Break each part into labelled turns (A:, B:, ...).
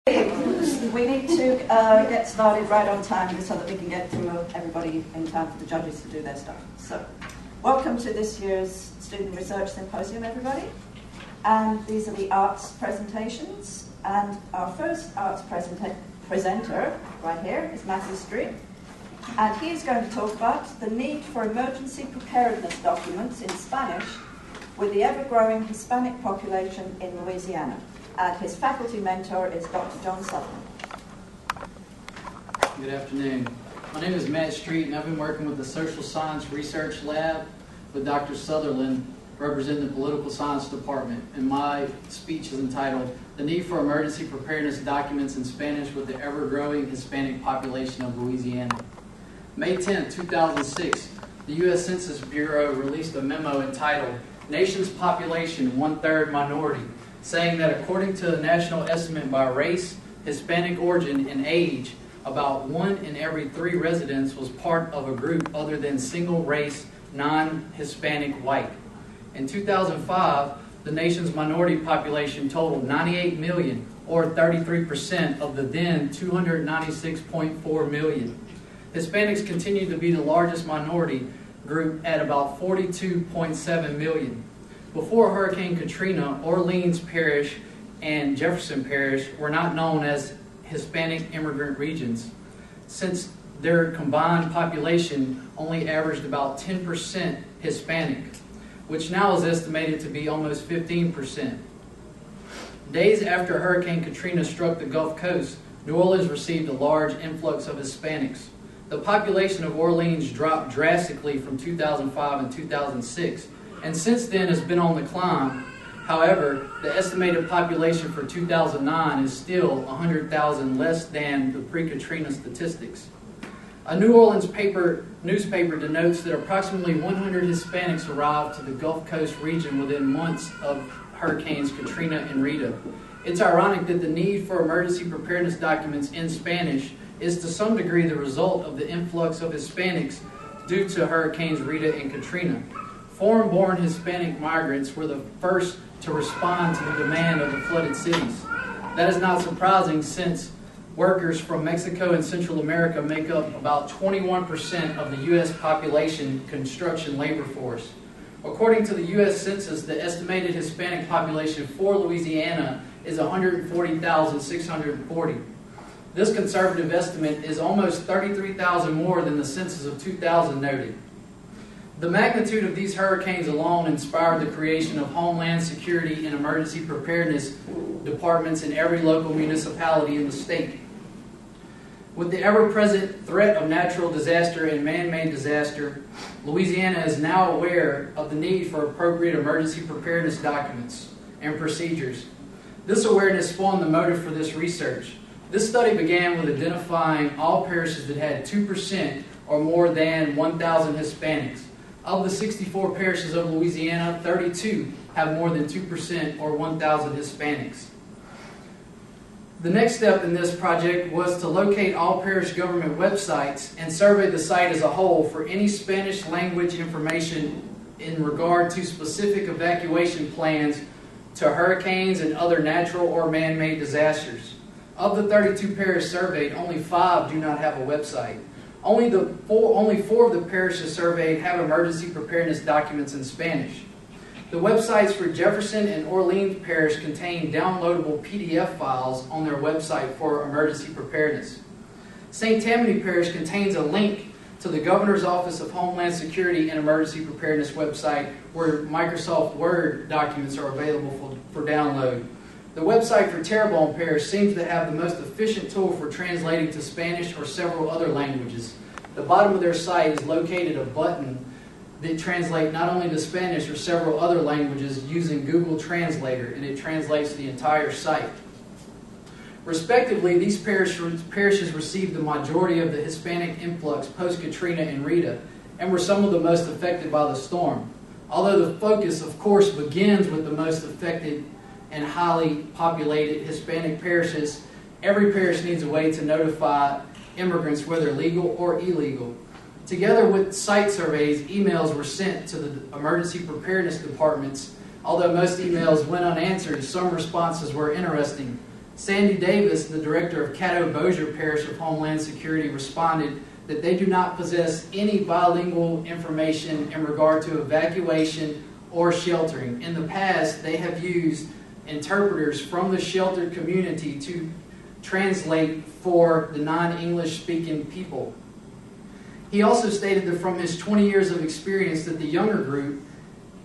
A: We need to get started right on time so that we can get through everybody in time for the judges to do their stuff. So, welcome to this year's Student Research Symposium, everybody. And these are the arts presentations. And our first arts presenter, right here, is Matthew Street. And he's going to talk about the need for emergency preparedness documents in Spanish with the ever-growing Hispanic population in Louisiana. And his faculty mentor is Dr. John Sutherland.
B: Good afternoon. My name is Matt Street, and I've been working with the Social Science Research Lab with Dr. Sutherland, representing the Political Science Department. And my speech is entitled, The Need for Emergency Preparedness Documents in Spanish with the Ever-Growing Hispanic Population of Louisiana. May 10, 2006, the U.S. Census Bureau released a memo entitled, Nation's Population, One-Third Minority, saying that according to a national estimate by race, Hispanic origin, and age, about 1 in every 3 residents was part of a group other than single-race, non-Hispanic white. In 2005, the nation's minority population totaled 98 million, or 33% of the then 296.4 million. Hispanics continue to be the largest minority group at about 42.7 million. Before Hurricane Katrina, Orleans Parish and Jefferson Parish were not known as Hispanic immigrant regions, since their combined population only averaged about 10% Hispanic, which now is estimated to be almost 15%. Days after Hurricane Katrina struck the Gulf Coast, New Orleans received a large influx of Hispanics. The population of Orleans dropped drastically from 2005 and 2006, and since then has been on the climb. However, the estimated population for 2009 is still 100,000 less than the pre-Katrina statistics. A New Orleans newspaper denotes that approximately 100 Hispanics arrived to the Gulf Coast region within months of Hurricanes Katrina and Rita. It's ironic that the need for emergency preparedness documents in Spanish is to some degree the result of the influx of Hispanics due to Hurricanes Rita and Katrina. Foreign-born Hispanic migrants were the first to respond to the demand of the flooded cities. That is not surprising, since workers from Mexico and Central America make up about 21% of the U.S. population construction labor force. According to the U.S. Census, the estimated Hispanic population for Louisiana is 140,640. This conservative estimate is almost 33,000 more than the census of 2000 noted. The magnitude of these hurricanes alone inspired the creation of Homeland Security and Emergency Preparedness departments in every local municipality in the state. With the ever-present threat of natural disaster and man-made disaster, Louisiana is now aware of the need for appropriate emergency preparedness documents and procedures. This awareness spawned the motive for this research. This study began with identifying all parishes that had 2% or more than 1,000 Hispanics. Of the 64 parishes of Louisiana, 32 have more than 2% or 1,000 Hispanics. The next step in this project was to locate all parish government websites and survey the site as a whole for any Spanish language information in regard to specific evacuation plans to hurricanes and other natural or man-made disasters. Of the 32 parishes surveyed, only 5 do not have a website. Only 4 of the parishes surveyed have emergency preparedness documents in Spanish. The websites for Jefferson and Orleans Parish contain downloadable PDF files on their website for emergency preparedness. St. Tammany Parish contains a link to the Governor's Office of Homeland Security and Emergency Preparedness website where Microsoft Word documents are available for download. The website for Terrebonne Parish seems to have the most efficient tool for translating to Spanish or several other languages. The bottom of their site is located a button that translates not only to Spanish or several other languages using Google Translator, and it translates the entire site. Respectively, these parishes received the majority of the Hispanic influx post-Katrina and Rita, and were some of the most affected by the storm. Although the focus, of course, begins with the most affected and highly populated Hispanic parishes, every parish needs a way to notify immigrants, whether legal or illegal. Together with site surveys, emails were sent to the emergency preparedness departments. Although most emails went unanswered, some responses were interesting. Sandy Davis, the director of Caddo Bossier Parish of Homeland Security, responded that they do not possess any bilingual information in regard to evacuation or sheltering. In the past, they have used interpreters from the sheltered community to translate for the non-English speaking people. He also stated that from his 20 years of experience that the younger group,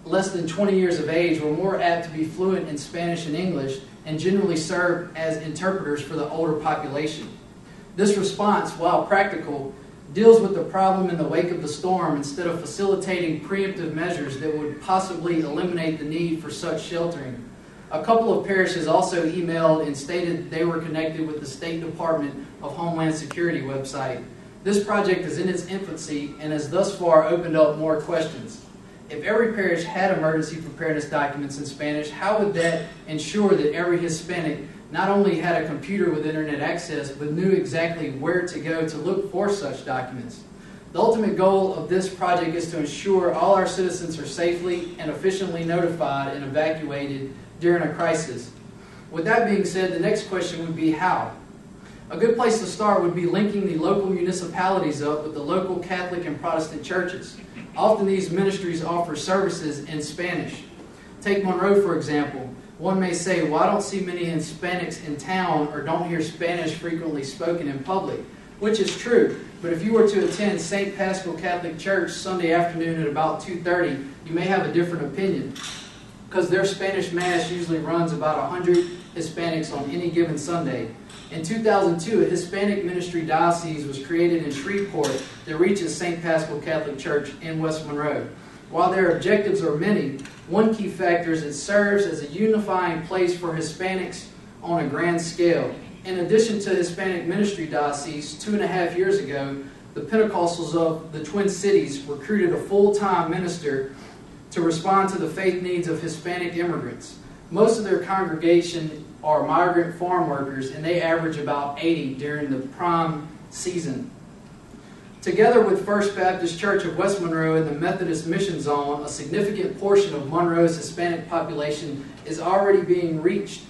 B: less than 20 years of age, were more apt to be fluent in Spanish and English and generally serve as interpreters for the older population. This response, while practical, deals with the problem in the wake of the storm instead of facilitating preemptive measures that would possibly eliminate the need for such sheltering. A couple of parishes also emailed and stated they were connected with the State Department of Homeland Security website. This project is in its infancy and has thus far opened up more questions. If every parish had emergency preparedness documents in Spanish, how would that ensure that every Hispanic not only had a computer with internet access, but knew exactly where to go to look for such documents? The ultimate goal of this project is to ensure all our citizens are safely and efficiently notified and evacuated during a crisis. With that being said, the next question would be how? A good place to start would be linking the local municipalities up with the local Catholic and Protestant churches. Often these ministries offer services in Spanish. Take Monroe, for example. One may say, well, I don't see many Hispanics in town or don't hear Spanish frequently spoken in public, which is true. But if you were to attend St. Paschal Catholic Church Sunday afternoon at about 2:30, you may have a different opinion, because their Spanish Mass usually runs about 100 Hispanics on any given Sunday. In 2002, a Hispanic ministry diocese was created in Shreveport that reaches St. Paschal Catholic Church in West Monroe. While their objectives are many, one key factor is it serves as a unifying place for Hispanics on a grand scale. In addition to Hispanic ministry diocese, 2.5 years ago, the Pentecostals of the Twin Cities recruited a full-time minister to respond to the faith needs of Hispanic immigrants. Most of their congregation are migrant farm workers, and they average about 80 during the prime season. Together with First Baptist Church of West Monroe and the Methodist Mission Zone, a significant portion of Monroe's Hispanic population is already being reached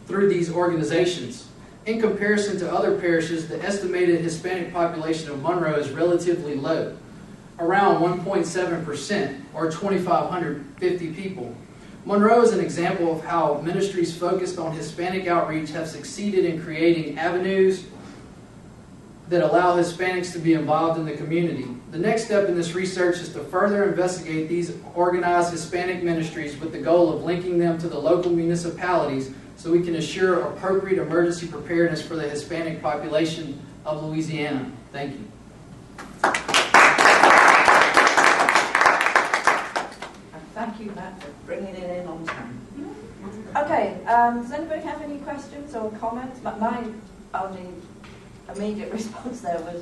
B: through these organizations. In comparison to other parishes, the estimated Hispanic population of Monroe is relatively low, around 1.7%, or 2,550 people. Monroe is an example of how ministries focused on Hispanic outreach have succeeded in creating avenues that allow Hispanics to be involved in the community. The next step in this research is to further investigate these organized Hispanic ministries with the goal of linking them to the local municipalities so we can assure appropriate emergency preparedness for the Hispanic population of Louisiana. Thank you.
A: Thank you, Matt, for bringing it in on time. Okay, does anybody have any questions or comments? My only immediate response there was,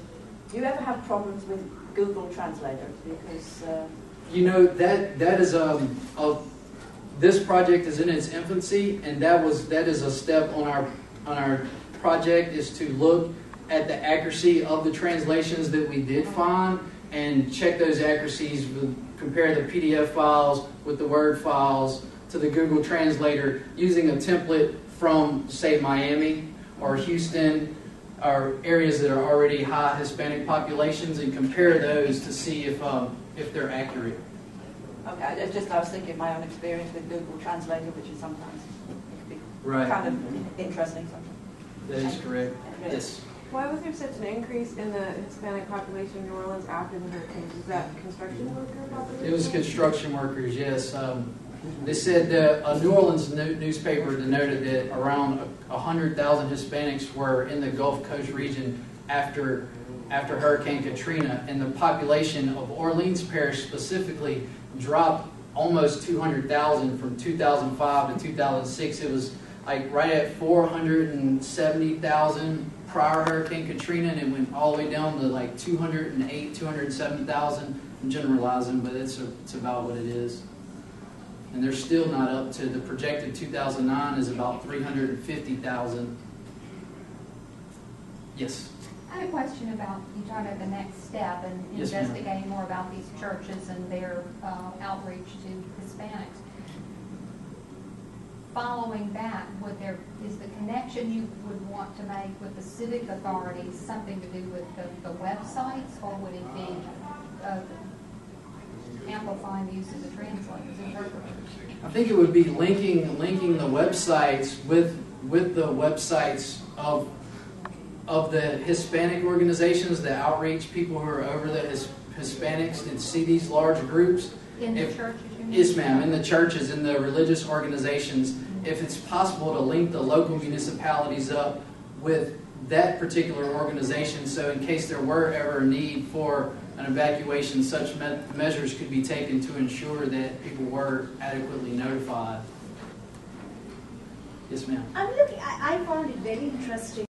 A: do you ever have problems with Google Translator? Because
B: you know, that is this project is in its infancy, and that is a step on our project, is to look at the accuracy of the translations that we did find and check those accuracies, compare the PDF files with the Word files to the Google Translator using a template from, say, Miami or Houston, or areas that are already high Hispanic populations, and compare those to see if they're accurate.
A: Okay, it's just I was thinking my own experience with Google Translator, which is sometimes kind of interesting sometimes.
B: That is correct. Yes.
C: Why was there such an increase in the Hispanic population in New Orleans after the hurricanes? Was that construction worker population?
B: It was construction workers, yes. They said that a New Orleans newspaper denoted that around 100,000 Hispanics were in the Gulf Coast region after Hurricane Katrina, and the population of Orleans Parish specifically dropped almost 200,000 from 2005 to 2006. It was like right at 470,000 prior Hurricane Katrina, and it went all the way down to like 208, 270,000. I'm generalizing, but it's about what it is. And they're still not up to, the projected 2009 is about 350,000. Yes?
D: I have a question about, you talked about the next step and
B: Yes,
D: investigating more about these churches and their outreach to Hispanics. following that, is the connection you would want to make with the civic authorities something to do with the websites, or would it be amplifying the use of the translators, interpreters?
B: I think it would be linking the websites with the websites of the Hispanic organizations that outreach people who are over the Hispanics and see these large groups.
D: In the churches, you mean?
B: Yes, ma'am. In the churches, in the religious organizations, if it's possible to link the local municipalities up with that particular organization, so in case there were ever a need for an evacuation, such measures could be taken to ensure that people were adequately notified. Yes, ma'am.
E: I found it very interesting.